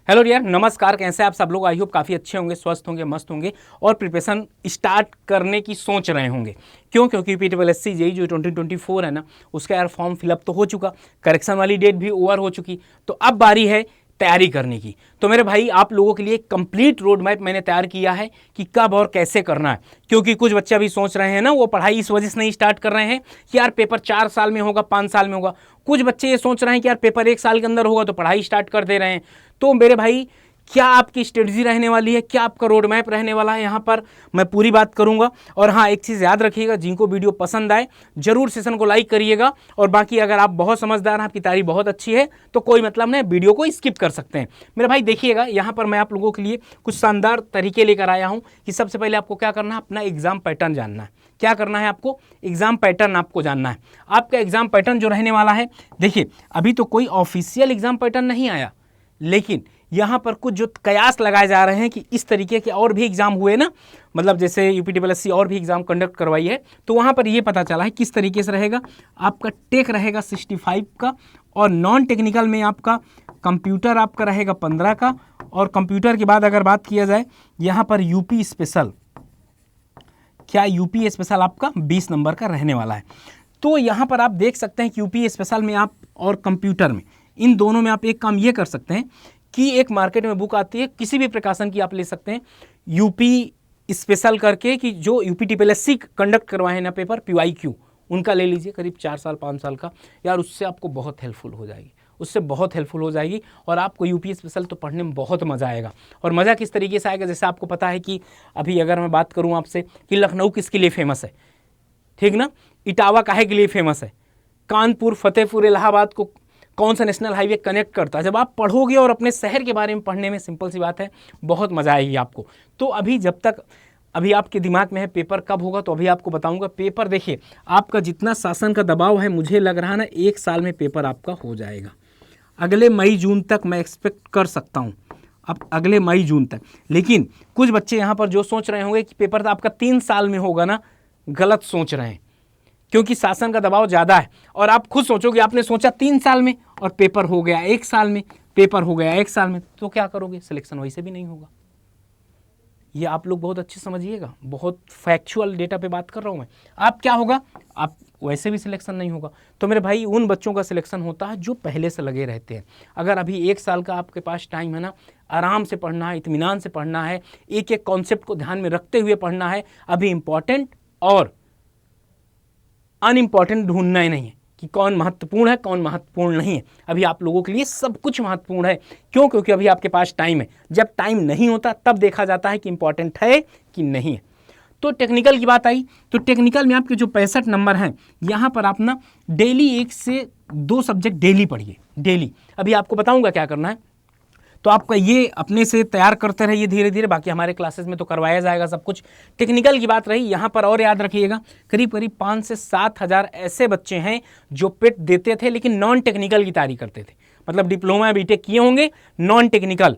Hello dear, नमस्कार। कैसे आप सब लोग? आई होप काफ़ी अच्छे होंगे, स्वस्थ होंगे, मस्त होंगे और प्रिपरेशन स्टार्ट करने की सोच रहे होंगे। क्योंकि यूपीटीपीएससी जेईई जो 2024 है ना, उसका यार फॉर्म फिलअप तो हो चुका, करेक्शन वाली डेट भी ओवर हो चुकी, तो अब बारी है तैयारी करने की। तो मेरे भाई, आप लोगों के लिए कंप्लीट रोड मैप मैंने तैयार किया है कि कब और कैसे करना है। क्योंकि कुछ बच्चे अभी सोच रहे हैं ना, वो पढ़ाई इस वजह से नहीं स्टार्ट कर रहे हैं कि यार पेपर 4 साल में होगा, 5 साल में होगा। कुछ बच्चे ये सोच रहे हैं कि यार पेपर 1 साल के अंदर होगा तो पढ़ाई स्टार्ट कर दे रहे हैं। तो मेरे भाई, क्या आपकी स्ट्रेटजी रहने वाली है, क्या आपका रोड मैप रहने वाला है, यहाँ पर मैं पूरी बात करूंगा। और हाँ, एक चीज़ याद रखिएगा, जिनको वीडियो पसंद आए जरूर सेशन को लाइक करिएगा। और बाकी अगर आप बहुत समझदार हैं, आपकी तारीफ बहुत अच्छी है, तो कोई मतलब नहीं, वीडियो को स्किप कर सकते हैं। मेरे भाई देखिएगा, यहाँ पर मैं आप लोगों के लिए कुछ शानदार तरीके लेकर आया हूँ कि सबसे पहले आपको क्या करना है, अपना एग्जाम पैटर्न जानना है। क्या करना है आपको? एग्जाम पैटर्न आपको जानना है। आपका एग्जाम पैटर्न जो रहने वाला है, देखिए अभी तो कोई ऑफिशियल एग्जाम पैटर्न नहीं आया, लेकिन यहाँ पर कुछ जो कयास लगाए जा रहे हैं कि इस तरीके के और भी एग्जाम हुए ना, मतलब जैसे यूपीटीपीएससी और भी एग्जाम कंडक्ट करवाई है, तो वहाँ पर ये पता चला है किस तरीके से रहेगा। आपका टेक रहेगा 65 का, और नॉन टेक्निकल में आपका कंप्यूटर आपका रहेगा 15 का, और कंप्यूटर के बाद अगर बात किया जाए यहाँ पर यूपी स्पेशल, क्या यूपी स्पेशल आपका 20 नंबर का रहने वाला है। तो यहाँ पर आप देख सकते हैं कि यूपी स्पेशल में आप और कंप्यूटर में, इन दोनों में आप एक काम ये कर सकते हैं कि एक मार्केट में बुक आती है, किसी भी प्रकाशन की आप ले सकते हैं, यूपी स्पेशल करके, कि जो यूपीटीपीएससी कंडक्ट करवाए हैं ना पेपर PYQ, उनका ले लीजिए, करीब 4 साल 5 साल का। यार उससे आपको बहुत हेल्पफुल हो जाएगी, उससे बहुत हेल्पफुल हो जाएगी, और आपको यूपी स्पेशल तो पढ़ने में बहुत मज़ा आएगा। और मज़ा किस तरीके से आएगा, जैसे आपको पता है कि अभी अगर मैं बात करूँ आपसे कि लखनऊ किसके लिए फेमस है, ठीक ना, इटावा काहे के लिए फेमस है, कानपुर, फतेहपुर, इलाहाबाद को कौन सा नेशनल हाईवे कनेक्ट करता है। जब आप पढ़ोगे और अपने शहर के बारे में पढ़ने में, सिंपल सी बात है, बहुत मज़ा आएगी आपको। तो अभी जब तक अभी आपके दिमाग में है पेपर कब होगा, तो अभी आपको बताऊंगा। पेपर देखिए, आपका जितना शासन का दबाव है, मुझे लग रहा है ना 1 साल में पेपर आपका हो जाएगा। अगले मई जून तक मैं एक्सपेक्ट कर सकता हूँ, अब अगले मई जून तक। लेकिन कुछ बच्चे यहाँ पर जो सोच रहे होंगे कि पेपर तो आपका 3 साल में होगा ना, गलत सोच रहे हैं, क्योंकि शासन का दबाव ज़्यादा है। और आप खुद सोचोगे, आपने सोचा 3 साल में और पेपर हो गया 1 साल में, पेपर हो गया 1 साल में, तो क्या करोगे? सिलेक्शन वैसे भी नहीं होगा। ये आप लोग बहुत अच्छे समझिएगा, बहुत फैक्चुअल डेटा पे बात कर रहा हूँ मैं। आप क्या होगा, आप वैसे भी सिलेक्शन नहीं होगा। तो मेरे भाई, उन बच्चों का सिलेक्शन होता है जो पहले से लगे रहते हैं। अगर अभी 1 साल का आपके पास टाइम है ना, आराम से पढ़ना है, इत्मीनान से पढ़ना है, एक एक कॉन्सेप्ट को ध्यान में रखते हुए पढ़ना है। अभी इंपॉर्टेंट और अनइम्पॉर्टेंट ढूंढना ही नहीं है कि कौन महत्वपूर्ण है, कौन महत्वपूर्ण नहीं है। अभी आप लोगों के लिए सब कुछ महत्वपूर्ण है। क्यों? क्योंकि अभी आपके पास टाइम है। जब टाइम नहीं होता तब देखा जाता है कि इंपॉर्टेंट है कि नहीं है। तो टेक्निकल की बात आई, तो टेक्निकल में आपके जो 65 नंबर हैं, यहाँ पर आप ना डेली 1 से 2 सब्जेक्ट डेली पढ़िए, डेली। अभी आपको बताऊंगा क्या करना है, तो आपका ये अपने से तैयार करते रहिए धीरे धीरे। बाकी हमारे क्लासेस में तो करवाया जाएगा सब कुछ। टेक्निकल की बात रही यहाँ पर, और याद रखिएगा, करीब करीब 5 से 7 हज़ार ऐसे बच्चे हैं जो पेट देते थे लेकिन नॉन टेक्निकल की तैयारी करते थे। मतलब डिप्लोमा बीटेक किए होंगे, नॉन टेक्निकल,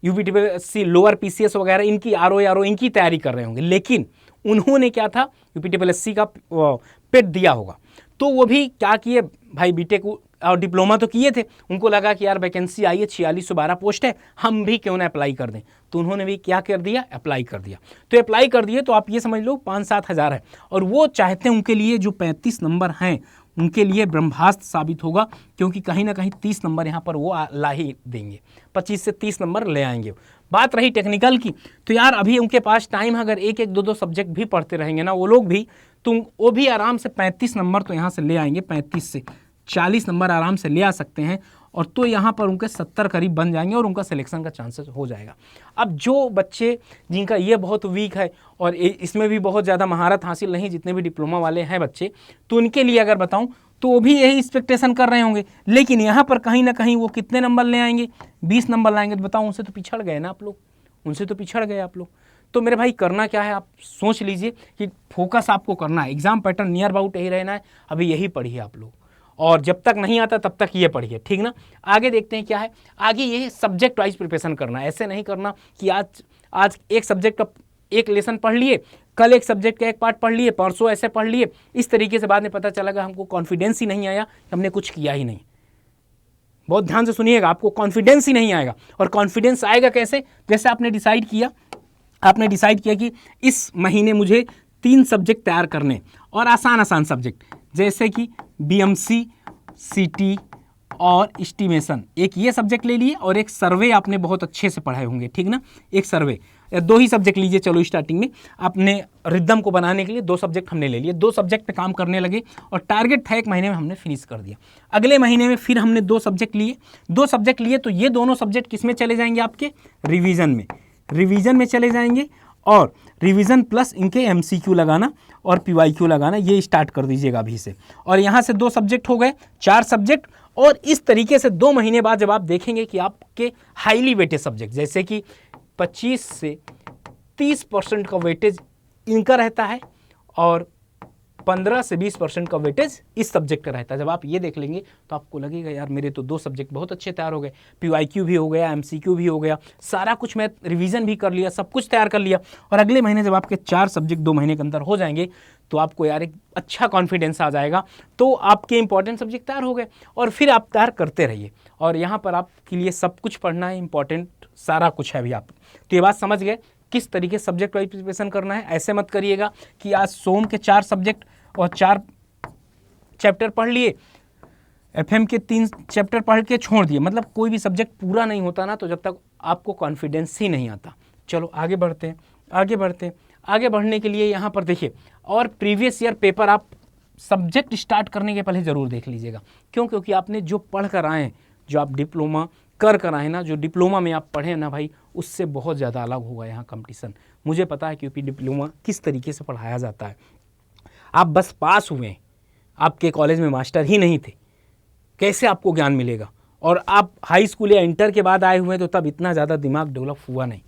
यूपीटीपीएससी लोअर PCS वगैरह, इनकी RO इनकी तैयारी कर रहे होंगे, लेकिन उन्होंने क्या था, यूपीटीपीएससी का पेट दिया होगा। तो वो भी क्या किए भाई, बीटेक और डिप्लोमा तो किए थे, उनको लगा कि यार वैकेंसी आई है, 4612 पोस्ट है, हम भी क्यों ना अप्लाई कर दें। तो उन्होंने भी क्या कर दिया, अप्लाई कर दिया। तो अप्लाई कर दिए, तो आप ये समझ लो 5-7 हज़ार है। और वो चाहते हैं उनके लिए जो 35 नंबर हैं, उनके लिए ब्रह्मास्त्र साबित होगा, क्योंकि कहीं ना कहीं 30 नंबर यहाँ पर वो ला ही देंगे, 25 से 30 नंबर ले आएंगे। बात रही टेक्निकल की, तो यार अभी उनके पास टाइम है, अगर 1-1, 2-2 सब्जेक्ट भी पढ़ते रहेंगे ना वो लोग भी, तो वो भी आराम से 35 नंबर तो यहाँ से ले आएंगे, 35 से 40 नंबर आराम से ले आ सकते हैं। और तो यहाँ पर उनके 70 करीब बन जाएंगे और उनका सिलेक्शन का चांसेस हो जाएगा। अब जो बच्चे जिनका ये बहुत वीक है और इसमें भी बहुत ज़्यादा महारत हासिल नहीं, जितने भी डिप्लोमा वाले हैं बच्चे, तो उनके लिए अगर बताऊं तो वो भी यही एक्सपेक्टेशन कर रहे होंगे। लेकिन यहाँ पर कहीं ना कहीं वो कितने नंबर ले आएंगे, 20 नंबर लाएंगे। तो बताओ, उनसे तो पिछड़ गए ना आप लोग, उनसे तो पिछड़ गए आप लोग। तो मेरे भाई, करना क्या है, आप सोच लीजिए कि फोकस आपको करना है, एग्जाम पैटर्न नियर अबाउट यही रहना है। अभी यही पढ़िए आप लोग, और जब तक नहीं आता तब तक ये पढ़िए, ठीक ना। आगे देखते हैं क्या है। आगे ये सब्जेक्ट वाइज प्रिपरेशन करना है। ऐसे नहीं करना कि आज एक सब्जेक्ट का एक लेसन पढ़ लिए, कल एक सब्जेक्ट का एक पार्ट पढ़ लिए, परसों ऐसे पढ़ लिए। इस तरीके से बाद में पता चला हमको कॉन्फिडेंस ही नहीं आया, हमने कुछ किया ही नहीं। बहुत ध्यान से सुनिएगा, आपको कॉन्फिडेंस ही नहीं आएगा। और कॉन्फिडेंस आएगा कैसे? जैसे आपने डिसाइड किया कि इस महीने मुझे 3 सब्जेक्ट तैयार करने, और आसान सब्जेक्ट जैसे कि बीएमसी, सीटी और एस्टिमेशन, एक ये सब्जेक्ट ले लिए और एक सर्वे आपने बहुत अच्छे से पढ़ाए होंगे, ठीक ना। एक सर्वे या 2 ही सब्जेक्ट लीजिए, चलो स्टार्टिंग में आपने रिदम को बनाने के लिए 2 सब्जेक्ट हमने ले लिए, 2 सब्जेक्ट पे काम करने लगे और टारगेट था 1 महीने में हमने फिनिश कर दिया। अगले महीने में फिर हमने 2 सब्जेक्ट लिए, तो ये दोनों सब्जेक्ट किस में चले जाएंगे? आपके रिवीजन में चले जाएंगे, और रिवीजन प्लस इनके एमसीक्यू लगाना और पीवाईक्यू लगाना, ये स्टार्ट कर दीजिएगा अभी से। और यहाँ से 2 सब्जेक्ट हो गए, 4 सब्जेक्ट। और इस तरीके से 2 महीने बाद जब आप देखेंगे कि आपके हाईली वेटेज सब्जेक्ट जैसे कि 25 से 30% का वेटेज इनका रहता है और 15 से 20% का वेटेज इस सब्जेक्ट का रहता है। जब आप ये देख लेंगे तो आपको लगेगा यार मेरे तो 2 सब्जेक्ट बहुत अच्छे तैयार हो गए, पीवाईक्यू भी हो गया, एमसीक्यू भी हो गया, सारा कुछ मैं रिवीजन भी कर लिया, सब कुछ तैयार कर लिया। और अगले महीने जब आपके 4 सब्जेक्ट 2 महीने के अंदर हो जाएंगे तो आपको यार एक अच्छा कॉन्फिडेंस आ जाएगा, तो आपके इंपॉर्टेंट सब्जेक्ट तैयार हो गए। और फिर आप तैयार करते रहिए, और यहाँ पर आपके लिए सब कुछ पढ़ना है, इंपॉर्टेंट सारा कुछ है अभी आप। तो ये बात समझ गए किस तरीके सब्जेक्ट वाइज प्रिपरेशन करना है। ऐसे मत करिएगा कि आज सोम के 4 सब्जेक्ट और 4 चैप्टर पढ़ लिए, एफएम के 3 चैप्टर पढ़ के छोड़ दिए, मतलब कोई भी सब्जेक्ट पूरा नहीं होता ना, तो जब तक आपको कॉन्फिडेंस ही नहीं आता। चलो आगे बढ़ते हैं। आगे बढ़ने के लिए यहाँ पर देखिए, और प्रीवियस ईयर पेपर आप सब्जेक्ट स्टार्ट करने के पहले ज़रूर देख लीजिएगा। क्यों? क्योंकि आपने जो पढ़ कर आए हैं, जो आप डिप्लोमा कर आए ना, जो डिप्लोमा में आप पढ़े ना भाई, उससे बहुत ज़्यादा अलग होगा यहाँ कंपटीशन। मुझे पता है क्योंकि डिप्लोमा किस तरीके से पढ़ाया जाता है। आप बस पास हुए, आपके कॉलेज में मास्टर ही नहीं थे, कैसे आपको ज्ञान मिलेगा? और आप हाई स्कूल या इंटर के बाद आए हुए हैं, तो तब इतना ज़्यादा दिमाग डेवलप हुआ नहीं।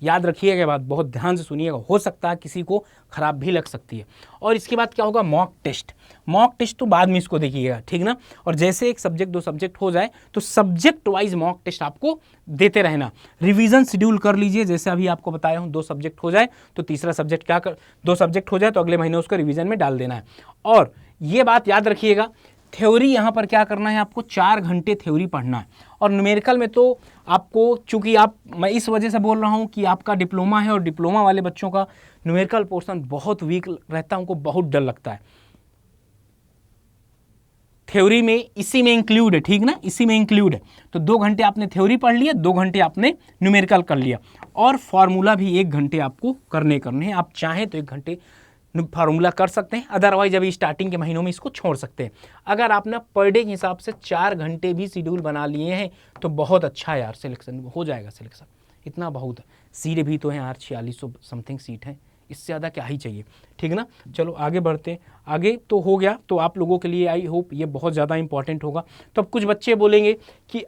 याद रखिएगा बात, बहुत ध्यान से सुनिएगा, हो सकता है किसी को खराब भी लग सकती है। और इसके बाद क्या होगा? मॉक टेस्ट तो बाद में इसको देखिएगा, ठीक ना। और जैसे 1 सब्जेक्ट 2 सब्जेक्ट हो जाए तो सब्जेक्ट वाइज मॉक टेस्ट आपको देते रहना। रिवीजन शेड्यूल कर लीजिए, जैसे अभी आपको बताया हूँ, 2 सब्जेक्ट हो जाए तो तीसरा सब्जेक्ट 2 सब्जेक्ट हो जाए तो अगले महीने उसको रिवीजन में डाल देना है। और ये बात याद रखिएगा, थ्योरी यहाँ पर क्या करना है, आपको 4 घंटे थ्योरी पढ़ना है। और न्यूमेरिकल में तो आपको, चूंकि मैं इस वजह से बोल रहा हूँ कि आपका डिप्लोमा है और डिप्लोमा वाले बच्चों का न्यूमेरिकल पोर्शन बहुत वीक रहता है, उनको बहुत डर लगता है। थ्योरी में इसी में इंक्लूड है, ठीक ना, इसी में इंक्लूड है। तो 2 घंटे आपने थ्योरी पढ़ लिया, 2 घंटे आपने न्यूमेरिकल कर लिया, और फार्मूला भी 1 घंटे आपको करने हैं। आप चाहें तो 1 घंटे फार्मूला कर सकते हैं, अदरवाइज अभी स्टार्टिंग के महीनों में इसको छोड़ सकते हैं। अगर आपने पर डे के हिसाब से 4 घंटे भी शेड्यूल बना लिए हैं तो बहुत अच्छा यार, सिलेक्शन हो जाएगा। सिलेक्शन इतना बहुत है, सीट भी तो है यार, 4600 समथिंग सीट है, इससे ज़्यादा क्या ही चाहिए, ठीक ना। चलो आगे बढ़ते हैं। आगे तो हो गया, तो आप लोगों के लिए आई होप ये बहुत ज़्यादा इंपॉर्टेंट होगा। तो अब कुछ बच्चे बोलेंगे कि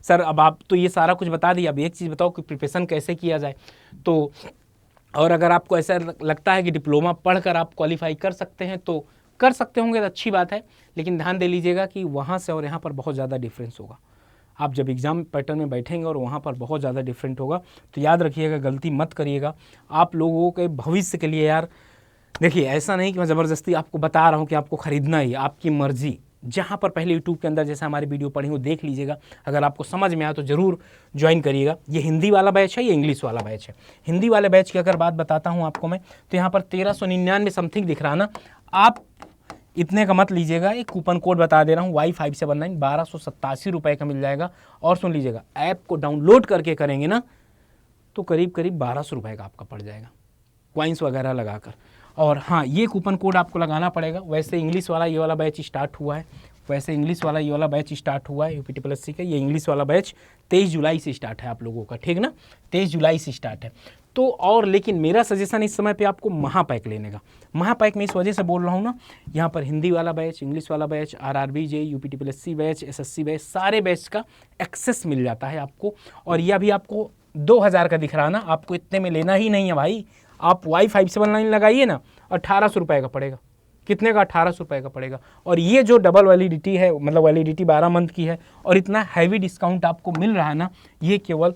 सर अब आप तो ये सारा कुछ बता दिया, अब एक चीज़ बताओ कि प्रिपरेशन कैसे किया जाए। तो और अगर आपको ऐसा लगता है कि डिप्लोमा पढ़कर आप क्वालिफाई कर सकते हैं तो कर सकते होंगे, तो अच्छी बात है, लेकिन ध्यान दे लीजिएगा कि वहाँ से और यहाँ पर बहुत ज़्यादा डिफरेंस होगा। आप जब एग्ज़ाम पैटर्न में बैठेंगे और वहाँ पर बहुत ज़्यादा डिफरेंट होगा, तो याद रखिएगा, गलती मत करिएगा। आप लोगों के भविष्य के लिए यार देखिए, ऐसा नहीं कि मैं ज़बरदस्ती आपको बता रहा हूँ कि आपको ख़रीदना ही, आपकी मर्ज़ी। जहाँ पर पहले यूट्यूब के अंदर जैसे हमारी वीडियो पढ़ी वो देख लीजिएगा, अगर आपको समझ में आया तो ज़रूर ज्वाइन करिएगा। ये हिंदी वाला बैच है, ये इंग्लिश वाला बैच है। हिंदी वाले बैच की अगर बात बताता हूँ आपको मैं, तो यहाँ पर 1399 समथिंग दिख रहा ना, आप इतने का मत लीजिएगा, एक कूपन कोड बता दे रहा हूँ Y579, 1287 रुपये का मिल जाएगा। और सुन लीजिएगा, ऐप को डाउनलोड करके करेंगे ना तो करीब 1200 रुपये का आपका पड़ जाएगा, कॉइन्स वगैरह लगाकर। और हाँ, ये कूपन कोड आपको लगाना पड़ेगा। वैसे इंग्लिश वाला ये वाला बैच स्टार्ट हुआ है, UPTPLSC का ये इंग्लिश वाला बैच 23 जुलाई से स्टार्ट है आप लोगों का, ठीक ना, 23 जुलाई से स्टार्ट है। तो और लेकिन मेरा सजेशन इस समय पे आपको महापैक लेने का। महापैक में इस वजह से बोल रहा हूँ ना, यहाँ पर हिंदी वाला बैच, इंग्लिश वाला batch, RRB JEE, UPTPLSC batch, SSC batch, सारे बैच का एक्सेस मिल जाता है आपको। और यह भी आपको 2000 का दिख रहा है ना, आपको इतने में लेना ही नहीं है भाई। आप Y579 लगाइए ना, 1800 रुपये का पड़ेगा। कितने का? 1800 रुपये का पड़ेगा। और ये जो डबल वैलिडिटी है, मतलब वैलिडिटी 12 मंथ की है, और इतना हैवी डिस्काउंट आपको मिल रहा है ना, ये केवल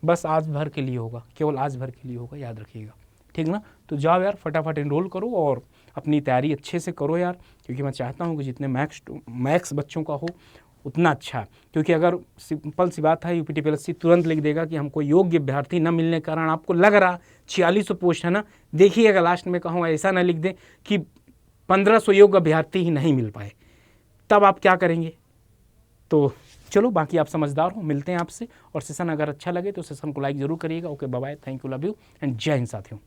बस आज भर के लिए होगा, केवल आज भर के लिए होगा, याद रखिएगा, ठीक ना। तो जाओ यार, फटाफट एनरोल करो और अपनी तैयारी अच्छे से करो यार, क्योंकि मैं चाहता हूँ कि जितने मैक्स बच्चों का हो उतना अच्छा। क्योंकि अगर सिंपल सी बात है, यूपीटीपीएससी तुरंत लिख देगा कि हमको योग्य अभ्यर्थी न मिलने के कारण आपको लग रहा 4600 पोस्ट है ना, देखिएगा लास्ट में कहूँ ऐसा ना लिख दें कि 1500 योग्य अभ्यर्थी ही नहीं मिल पाए, तब आप क्या करेंगे। तो चलो, बाकी आप समझदार हो, मिलते हैं आपसे। और सेशन अगर अच्छा लगे तो सेशन को लाइक जरूर करिएगा। Okay, bye bye, thank you, love you and Jai Hind साथियों।